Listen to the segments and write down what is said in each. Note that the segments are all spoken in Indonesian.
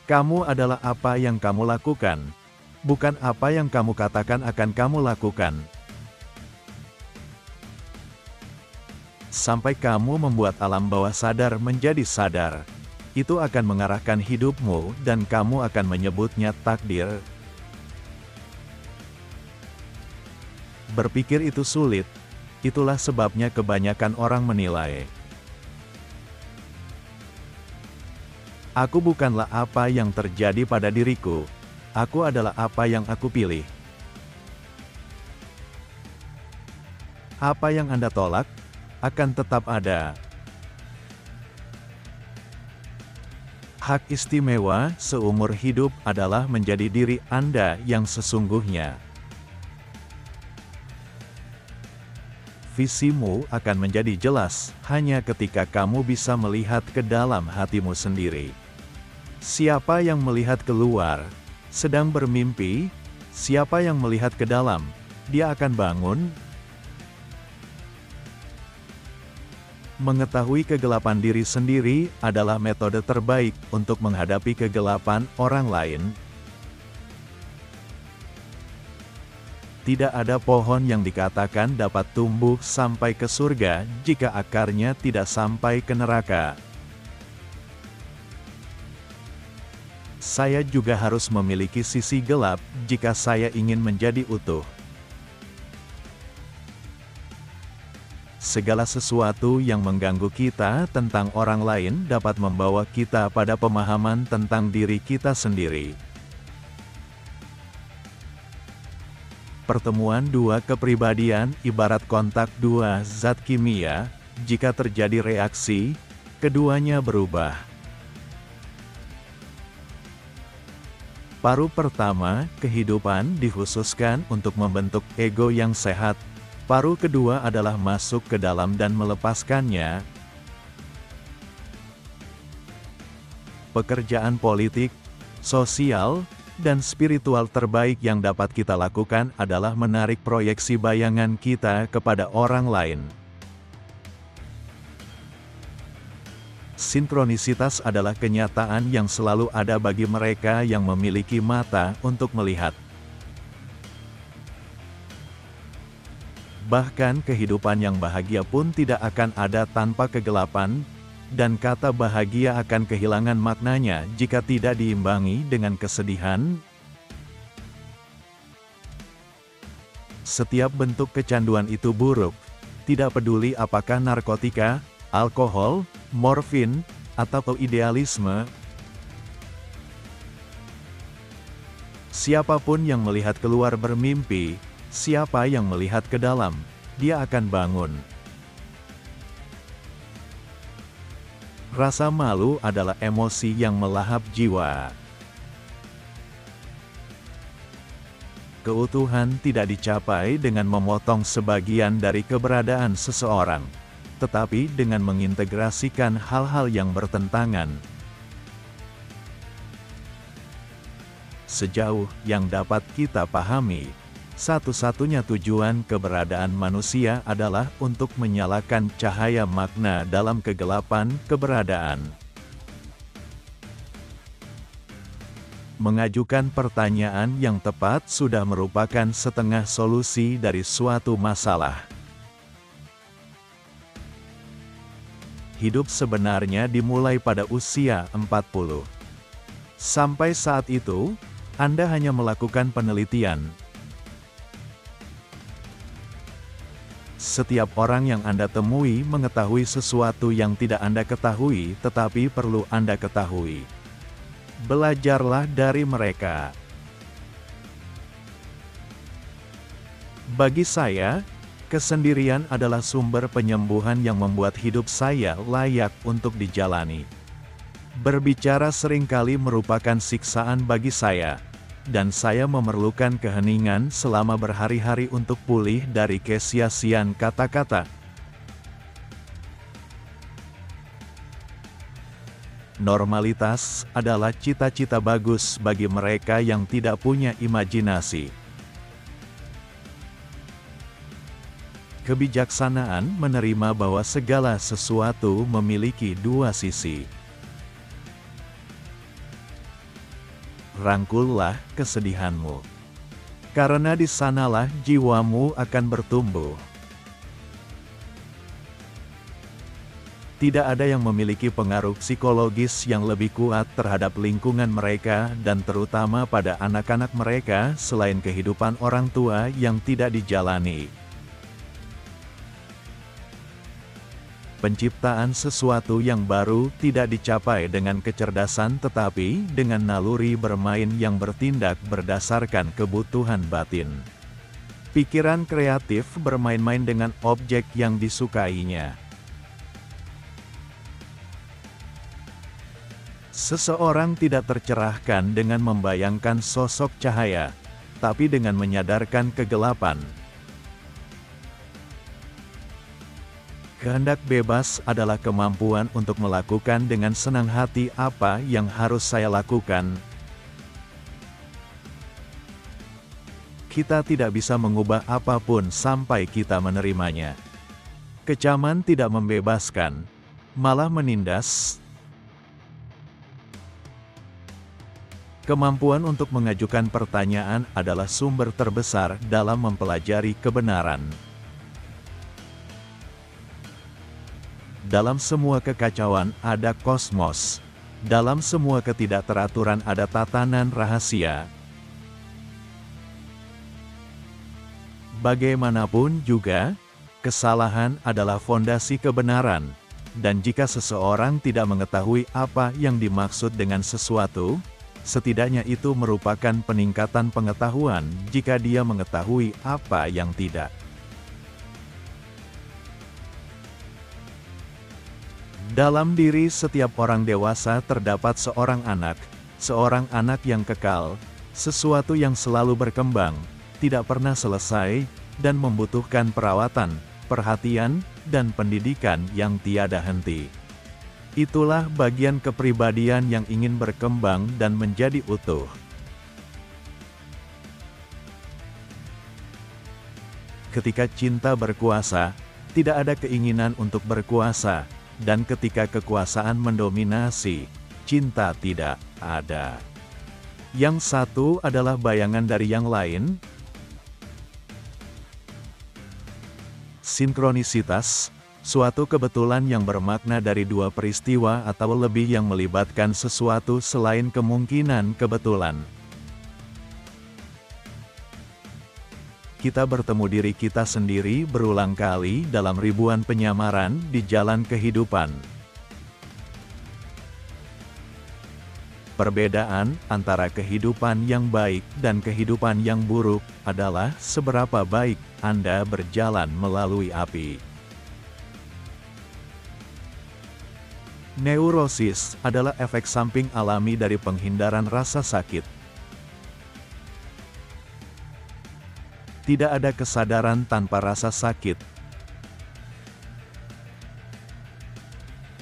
Kamu adalah apa yang kamu lakukan, bukan apa yang kamu katakan akan kamu lakukan. Sampai kamu membuat alam bawah sadar menjadi sadar, itu akan mengarahkan hidupmu dan kamu akan menyebutnya takdir. Berpikir itu sulit, itulah sebabnya kebanyakan orang menilai. Aku bukanlah apa yang terjadi pada diriku, aku adalah apa yang aku pilih. Apa yang Anda tolak, akan tetap ada. Hak istimewa seumur hidup adalah menjadi diri Anda yang sesungguhnya. Visimu akan menjadi jelas hanya ketika kamu bisa melihat ke dalam hatimu sendiri. Siapa yang melihat keluar, sedang bermimpi, siapa yang melihat ke dalam, dia akan bangun. Mengetahui kegelapan diri sendiri adalah metode terbaik untuk menghadapi kegelapan orang lain. Tidak ada pohon yang dikatakan dapat tumbuh sampai ke surga jika akarnya tidak sampai ke neraka. Saya juga harus memiliki sisi gelap jika saya ingin menjadi utuh. Segala sesuatu yang mengganggu kita tentang orang lain dapat membawa kita pada pemahaman tentang diri kita sendiri. Pertemuan dua kepribadian ibarat kontak dua zat kimia, jika terjadi reaksi, keduanya berubah. Paruh pertama, kehidupan dikhususkan untuk membentuk ego yang sehat. Paruh kedua adalah masuk ke dalam dan melepaskannya. Pekerjaan politik, sosial, dan spiritual terbaik yang dapat kita lakukan adalah menarik proyeksi bayangan kita kepada orang lain. Sinkronisitas adalah kenyataan yang selalu ada bagi mereka yang memiliki mata untuk melihat. Bahkan kehidupan yang bahagia pun tidak akan ada tanpa kegelapan, dan kata bahagia akan kehilangan maknanya jika tidak diimbangi dengan kesedihan. Setiap bentuk kecanduan itu buruk, tidak peduli apakah narkotika, alkohol, morfin, atau idealisme. Siapapun yang melihat keluar bermimpi, siapa yang melihat ke dalam, dia akan bangun. Rasa malu adalah emosi yang melahap jiwa. Keutuhan tidak dicapai dengan memotong sebagian dari keberadaan seseorang, tetapi dengan mengintegrasikan hal-hal yang bertentangan. Sejauh yang dapat kita pahami, satu-satunya tujuan keberadaan manusia adalah untuk menyalakan cahaya makna dalam kegelapan keberadaan. Mengajukan pertanyaan yang tepat sudah merupakan setengah solusi dari suatu masalah. Hidup sebenarnya dimulai pada usia 40. Sampai saat itu, Anda hanya melakukan penelitian. Setiap orang yang Anda temui mengetahui sesuatu yang tidak Anda ketahui tetapi perlu Anda ketahui. Belajarlah dari mereka. Bagi saya, kesendirian adalah sumber penyembuhan yang membuat hidup saya layak untuk dijalani. Berbicara seringkali merupakan siksaan bagi saya, dan saya memerlukan keheningan selama berhari-hari untuk pulih dari kesia-siaan kata-kata. Normalitas adalah cita-cita bagus bagi mereka yang tidak punya imajinasi. Kebijaksanaan menerima bahwa segala sesuatu memiliki dua sisi. rangkullah kesedihanmu. Karena di sanalah jiwamu akan bertumbuh. Tidak ada yang memiliki pengaruh psikologis yang lebih kuat terhadap lingkungan mereka dan terutama pada anak-anak mereka selain kehidupan orang tua yang tidak dijalani. Penciptaan sesuatu yang baru tidak dicapai dengan kecerdasan tetapi dengan naluri bermain yang bertindak berdasarkan kebutuhan batin. Pikiran kreatif bermain-main dengan objek yang disukainya. Seseorang tidak tercerahkan dengan membayangkan sosok cahaya, tapi dengan menyadarkan kegelapan. Kehendak bebas adalah kemampuan untuk melakukan dengan senang hati apa yang harus saya lakukan. Kita tidak bisa mengubah apapun sampai kita menerimanya. Kecaman tidak membebaskan, malah menindas. Kemampuan untuk mengajukan pertanyaan adalah sumber terbesar dalam mempelajari kebenaran. Dalam semua kekacauan ada kosmos. Dalam semua ketidakteraturan ada tatanan rahasia. Bagaimanapun juga, kesalahan adalah fondasi kebenaran. Dan jika seseorang tidak mengetahui apa yang dimaksud dengan sesuatu, setidaknya itu merupakan peningkatan pengetahuan jika dia mengetahui apa yang tidak. Dalam diri setiap orang dewasa terdapat seorang anak yang kekal, sesuatu yang selalu berkembang, tidak pernah selesai, dan membutuhkan perawatan, perhatian, dan pendidikan yang tiada henti. Itulah bagian kepribadian yang ingin berkembang dan menjadi utuh. Ketika cinta berkuasa, tidak ada keinginan untuk berkuasa, dan ketika kekuasaan mendominasi, cinta tidak ada. Yang satu adalah bayangan dari yang lain. Sinkronisitas, suatu kebetulan yang bermakna dari dua peristiwa atau lebih yang melibatkan sesuatu selain kemungkinan kebetulan. Kita bertemu diri kita sendiri berulang kali dalam ribuan penyamaran di jalan kehidupan. Perbedaan antara kehidupan yang baik dan kehidupan yang buruk adalah seberapa baik Anda berjalan melalui api. Neurosis adalah efek samping alami dari penghindaran rasa sakit. Tidak ada kesadaran tanpa rasa sakit.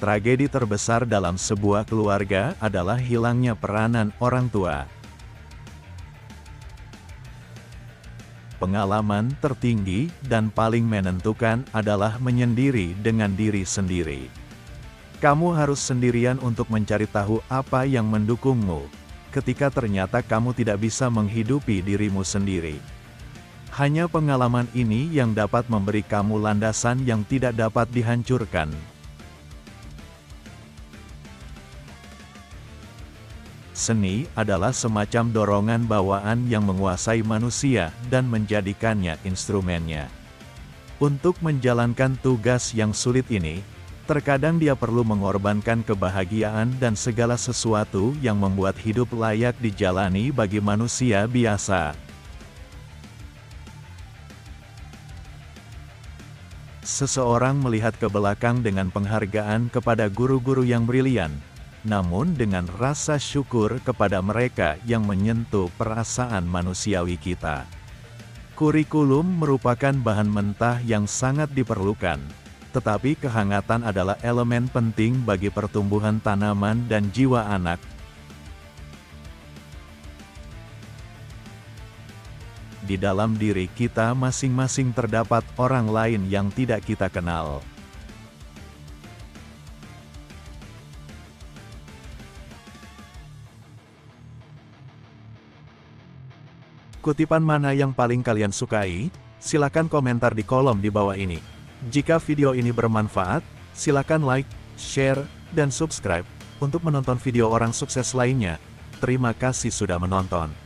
Tragedi terbesar dalam sebuah keluarga adalah hilangnya peranan orang tua. Pengalaman tertinggi dan paling menentukan adalah menyendiri dengan diri sendiri. Kamu harus sendirian untuk mencari tahu apa yang mendukungmu, ketika ternyata kamu tidak bisa menghidupi dirimu sendiri. Hanya pengalaman ini yang dapat memberi kamu landasan yang tidak dapat dihancurkan. Seni adalah semacam dorongan bawaan yang menguasai manusia dan menjadikannya instrumennya. Untuk menjalankan tugas yang sulit ini, terkadang dia perlu mengorbankan kebahagiaan dan segala sesuatu yang membuat hidup layak dijalani bagi manusia biasa. Seseorang melihat ke belakang dengan penghargaan kepada guru-guru yang brilian, namun dengan rasa syukur kepada mereka yang menyentuh perasaan manusiawi kita. Kurikulum merupakan bahan mentah yang sangat diperlukan. Tetapi kehangatan adalah elemen penting bagi pertumbuhan tanaman dan jiwa anak. Di dalam diri kita masing-masing terdapat orang lain yang tidak kita kenal. Kutipan mana yang paling kalian sukai? Silakan komentar di kolom di bawah ini. Jika video ini bermanfaat, silakan like, share, dan subscribe untuk menonton video orang sukses lainnya. Terima kasih sudah menonton.